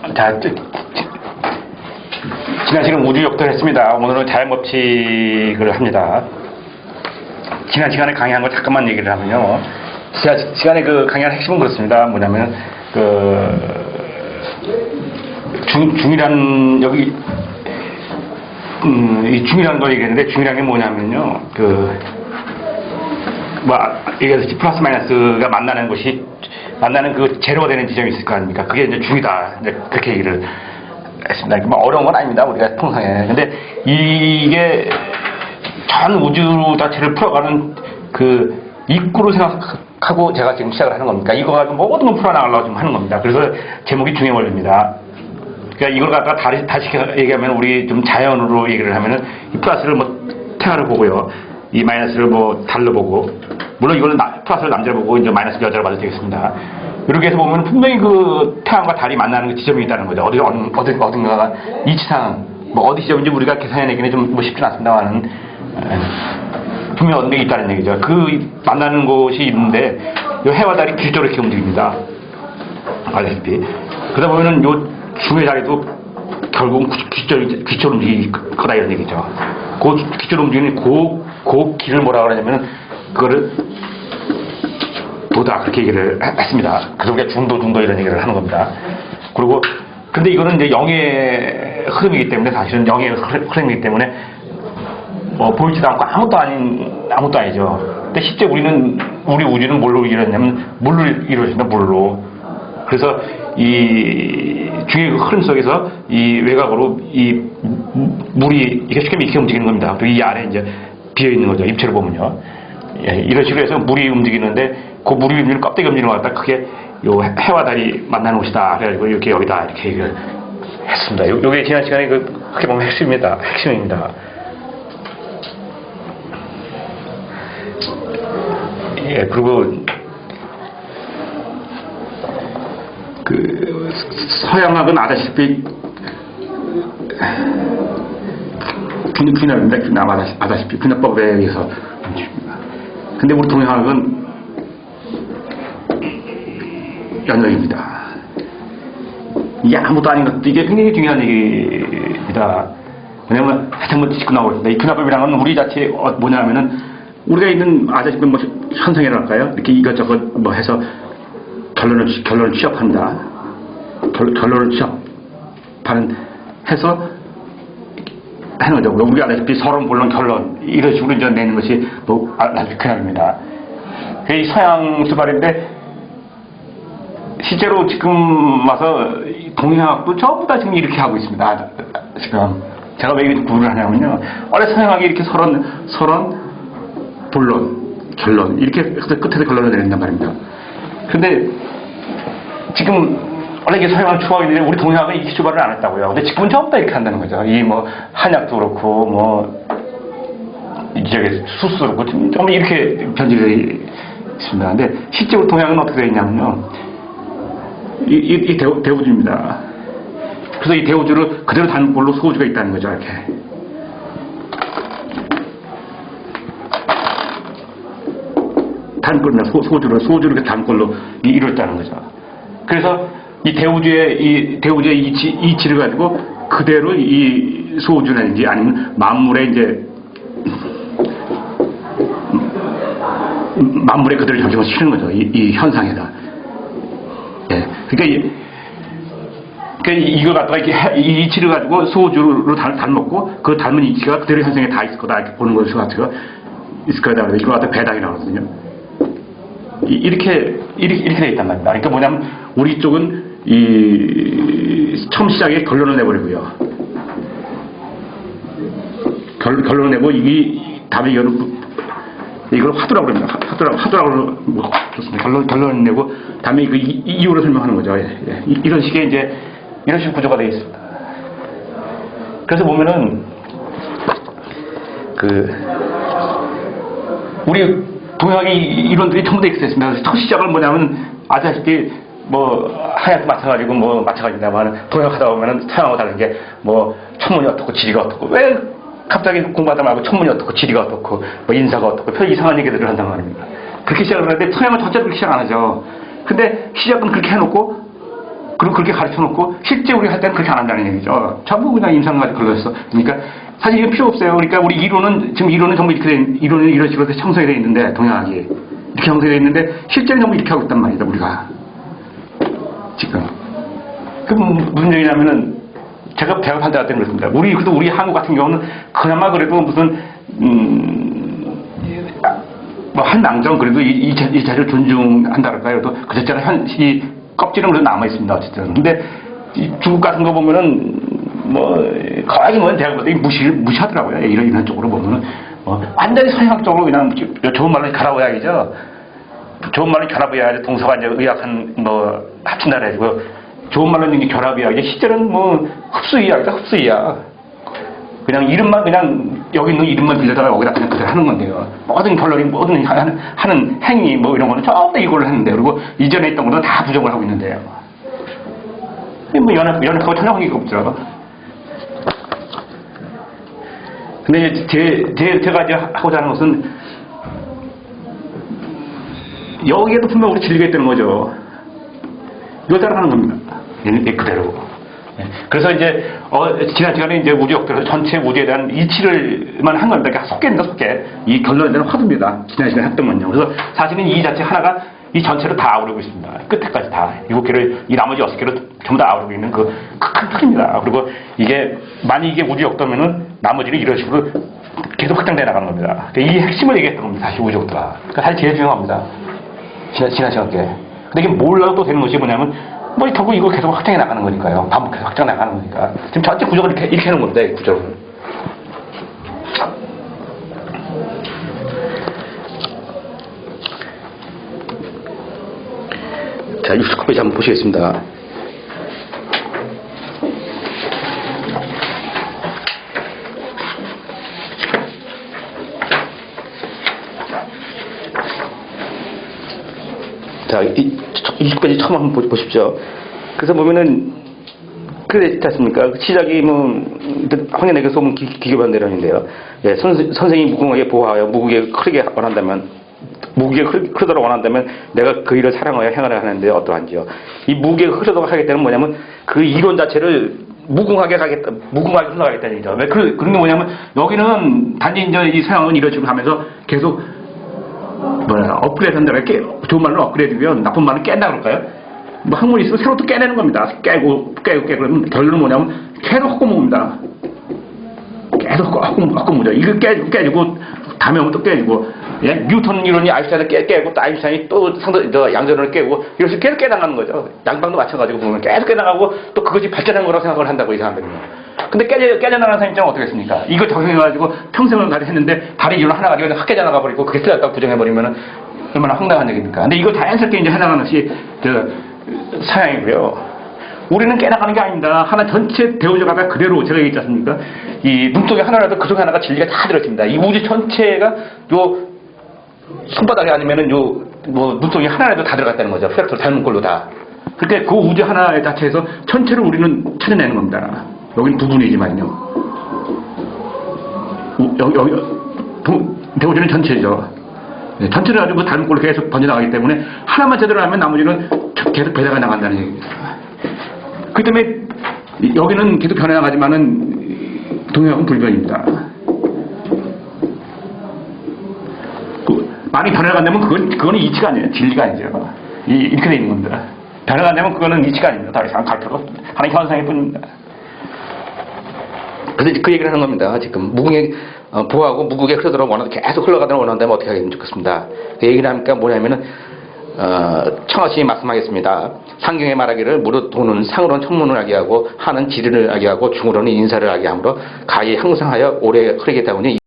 자, 지난 시간 우주 역도를 했습니다. 오늘은 자연법칙을 합니다. 지난 시간에 강의한 거 잠깐만 얘기를 하면요. 지난 시간에 그 강의한 핵심은 그렇습니다. 뭐냐면, 중이란, 여기, 이 중이라는 걸 얘기했는데, 중이라는 게 뭐냐면요. 얘기해서 플러스 마이너스가 만나는 곳이, 만나는 그 제로가 되는 지점이 있을 거 아닙니까? 그게 이제 중이다. 이제 그렇게 얘기를 했습니다. 뭐 어려운 건 아닙니다. 우리가 통상에. 근데 이게 전 우주 자체를 풀어가는 그 입구로 생각하고 제가 지금 시작을 하는 겁니다. 이거 가지고 모든 걸 풀어나가려고 지금 하는 겁니다. 그래서 제목이 중의 원리입니다. 그러니까 이걸 갖다가 다시 얘기하면 우리 좀 자연으로 얘기를 하면은 이 플러스를 뭐 태아를 보고요. 이 마이너스를 뭐 달로 보고, 물론 이거는 플러스를 남자로 보고 이제 마이너스를 여자로 봐도 되겠습니다. 이렇게 해서 보면 분명히 그 태양과 달이 만나는 그 지점이 있다는 거죠. 어딘가가 이치상, 뭐 어디 지점인지 우리가 계산해내기는 좀 뭐 쉽진 않습니다만은, 분명히 어딘가 있다는 얘기죠. 그 만나는 곳이 있는데, 이 해와 달이 기술적으로 이렇게 움직입니다. 알다시피. 그러다 보면은 요 중의 자리도 결국은 기초로 움직일 거다 이런 얘기죠. 그 기초로 움직이는 그 길을 뭐라 그러냐면은, 그거를 도다 그렇게 얘기를 했습니다. 그래서 우리가 중도 이런 얘기를 하는 겁니다. 그리고 근데 이거는 이제 영의 흐름이기 때문에, 사실은 영의 흐름이기 때문에 보이지도 않고 아무것도 아니죠. 근데 실제 우리 우주는 뭘로 이루어졌냐면 물로 이루어진다. 물로. 그래서 이 중의 흐름 속에서 이 외곽으로 이 물이 이렇게 쉽게 이렇게 움직이는 겁니다. 그리고 이 안에 이제 비어 있는 거죠. 입체로 보면요. 예, 이런 식으로 해서 물이 움직이는데, 그 물이 움직이는 껍데기 움직이는 것 같다. 그게 요 해와 달이 만나는 곳이다. 그래가지고 이렇게 여기다 이렇게 얘기를 했습니다. 요게 지난 시간에 크게 보면 핵심입니다. 예, 그리고 서양학은 아다시피 균합입니다. 아다시피 균합법에 의해서 움직입니다. 근데 우리 동양학은 연역입니다. 이게 아무것도 아닌 것도 이게 굉장히 중요한 얘기입니다. 왜냐면 다시 한번 짚고 나오고 있습니다. 이 균합법이라는 건 우리 자체에 뭐냐면은, 우리가 있는 아다시피 뭐 현상이랄까요? 이렇게 이것저것 뭐 해서 결론을 취합한다. 결론을 취합하는 해서 하는 거죠. 우리가 알다시피 서론, 본론, 결론 이런 식으로 이제 내는 것이 뭐 균합입니다. 이 서양 수발인데, 실제로 지금 와서 동양학도 전부 다 지금 이렇게 하고 있습니다. 지금 제가 왜 이렇게 구분을 하냐면요. 원래 서양학이 이렇게 서론, 본론, 결론 이렇게 해서 끝에서 결론을 내린단 말입니다. 근데 지금 원래 이게 서양을 추구하고 있는데 우리 동양학은 이 출발을 안 했다고요. 근데 지금은 전부 다 이렇게 한다는 거죠. 이 뭐 한약도 그렇고 이제 수수도 그렇고 좀 이렇게 변질되어 있습니다. 근데 실제로 동양은 어떻게 되어 있냐면요. 이 대우주입니다. 그래서 이 대우주를 그대로 단골로 소우주가 있다는 거죠. 이렇게. 단골이나 소우주를 단골로 이루었다는 거죠. 그래서 이 대우주의 이치를 가지고 그대로 이 소우주라든지 아니면 만물의 이제 만물에 그대로 적용을 시키는 거죠. 이 현상에다. 예. 그러니까 이걸 갖다가 이렇게 이 이치를 가지고 소우주로 닮았고, 그 닮은 이치가 그대로 현상에 다 있을 거다 이렇게 보는 것이 가지고 있을 거다. 이걸 갖다 배당이라고 하거든요. 이렇게 돼 있단 말입니다. 그러니까 뭐냐면 우리 쪽은 처음 시작에 결론을 내버리고요. 결론을 내고 다음에 이걸 화두라고 합니다. 화두라고 좋습니다. 결론을 내고 다음에 이유로 설명하는 거죠. 예. 이런 식의 이런 식의 구조가 되어 있습니다. 그래서 보면은 우리 동양의 이론들이 전부 다 있습니다. 첫 시작은 뭐냐면 아시다시피 하얗게 마찬가지입니다만, 동양하다 보면은 서양하고 다른 게 천문이 어떻고 지리가 어떻고, 왜 갑자기 공부하다 말고 천문이 어떻고 지리가 어떻고 인사가 어떻고 별 이상한 얘기들을 한단 말입니다. 그렇게 시작을 하는데 서양은 절대로 그렇게 시작 안 하죠. 근데 시작은 그렇게 해놓고 그리고 그렇게 가르쳐 놓고 실제 우리 할 때는 그렇게 안 한다는 얘기죠. 전부 그냥 임상까지 걸렸어. 그러니까 사실 이게 필요 없어요. 그러니까 우리 이론은 전부 이렇게 이론은 이런 식으로 형성이 되어 있는데 동양학이 이렇게 형성이 되어 있는데 실제는 전부 이렇게 하고 있단 말이죠. 우리가 지금 그 무슨 얘기냐면은 제가 배합할 때 그렇습니다. 그래도 우리 한국 같은 경우는 그나마 그래도 무슨 뭐 한낭정 그래도 이 자리를 존중한다랄까요. 그래도 그 자체가 이 껍질은 그래도 남아 있습니다. 어쨌든. 근데 이 중국 같은 거 보면은 뭐 거의 뭐 대학보다 무시하더라고요. 이런 쪽으로 보면은 완전히 서양 쪽으로 그냥 좋은 말로 갈아버려야죠. 좋은 말로 결합해야지 동서가 이제 의학한 뭐 합친다라 해가지고 좋은 말로 있는 게 결합이야지 실제로는 뭐 흡수이야죠. 흡수이야. 그냥 이름만 그냥 여기 있는 이름만 빌려다가 여기다 그냥 그대로 하는 건데요. 모든 결론이 모든 하는 행위 뭐 이런 거는 전부 다 이걸로 했는데 그리고 이전에 있던 거는 다 부정을 하고 있는데요. 뭐 연합하고 전혀 관계가 없죠. 근데 제가 이제 하고자 하는 것은 여기에도 분명 우리 진리가 있다는 거죠. 이걸 따라가는 겁니다. 그대로. 그래서 이제 지난 시간에 이제 우주역대로 전체 우주에 대한 이치를만 한 겁니다. 그러니까 속개입니다. 속개. 이 결론에 대한 화두입니다. 지난 시간에 했던 건요. 그래서 사실은 이 자체 하나가 이 전체를 다 아우르고 있습니다. 끝에까지 다 7개를 이 나머지 6개를 전부 다 아우르고 있는 그 큰 틀입니다. 그리고 이게 만약 이게 우주역도면은 나머지는 이런 식으로 계속 확장돼 나가는 겁니다. 이 핵심을 얘기했던 겁니다. 사실 우주역도가. 그러니까 사실 제일 중요합니다. 지난 시간에. 근데 이게 몰라도 또 되는 것이 뭐냐면 뭐 결국 이거 계속 확장해 나가는 거니까요. 반복해서 확장해 나가는 거니까. 지금 전체 구조를 이렇게 하는 건데 구조를. 자, 69페이지 한번 보시겠습니다. 자, 20페이지 처음 한번 보십시오. 그래서 보면은, 그랬지 않습니까? 시작이 황현에게 소문 기교반 내려는데요. 예, 선생이 무궁하게 보호하여 무국에 크게 원한다면, 무국에 흐르도록 원한다면 내가 그 일을 사랑하여 행하려 하는데 어떠한지요. 이 무국에 흐르도록 하겠다는 뭐냐면 그 이론 자체를 무궁하게 흘러가겠다는 얘기죠. 왜 그런 게 뭐냐면 여기는 단지 이제 이 서양은 이런 식으로 하면서 계속 업그레이드 한다. 좋은 말로 업그레이드면 나쁜 말은 깬다 그럴까요? 뭐 학문이 있으면 새로 또 깨내는 겁니다. 깨고 그러면 결론은 뭐냐면 계속 헛구멍입니다. 계속 헛구멍이죠. 이거 깨지고 다음에 오면 또 깨지고 예? 뉴턴 이론이 아인슈타인을 깨고 또 아인슈타인이 또 양전을 깨고 이렇게 계속 깨나가는 거죠. 양방도 마찬가지고 보면 계속 깨나가고 또 그것이 발전한 거라고 생각을 한다고 이 사람들은요. 근데 깨져나가는 사람 입장은 어떻게 했습니까? 이거 적용해가지고 평생을 가지고 했는데 다른 이론 하나 가지고 확 깨져나가 버리고 그게 틀렸다고 부정해버리면은 얼마나 황당한 얘기입니까? 근데 이걸 자연스럽게 이제 해나가는 것이 서양이고요. 우리는 깨나가는 게 아닙니다. 하나 전체 배우져 가다 그대로 제가 얘기했지 않습니까? 이 눈속에 하나라도 그 속에 하나가 진리가 다 들어있습니다. 이 우주 전체가 손바닥이 아니면은 눈속에 하나라도 다 들어갔다는 거죠. 팩tor 닮은 걸로 다. 그러니까 그 우주 하나 자체에서 전체를 우리는 찾아내는 겁니다. 여기는 부분이지만요. 여기 배우주는 전체죠. 네, 전체를 가지고 다른 걸로 계속 번져나가기 때문에 하나만 제대로 하면 나머지는 계속 배다가 나간다는 얘기입니다. 그 때문에 여기는 계속 변해나가지만은 동양은 불변입니다. 많이 변해나간다면 그거는 이치가 아니에요. 진리가 아니죠. 이렇게 돼 있는 겁니다. 변해나간다면 그거는 이치가 아닙니다. 더 이상 갈 필요가 없습니다. 하나의 현상일 뿐입니다. 그래서 그 얘기를 하는 겁니다. 지금 무궁에 보호하고 무국에 흐르도록 계속 흘러가도록 원한다면 어떻게 하면 좋겠습니다. 그 얘기를 하니까 뭐냐면은 청하시니 말씀하겠습니다. 상경에 말하기를 무릇 도는 상으로는 천문을 하게 하고 하는 지리를 하게 하고 중으로는 인사를 하게 하므로 가히 항상하여 오래 흐르겠다오니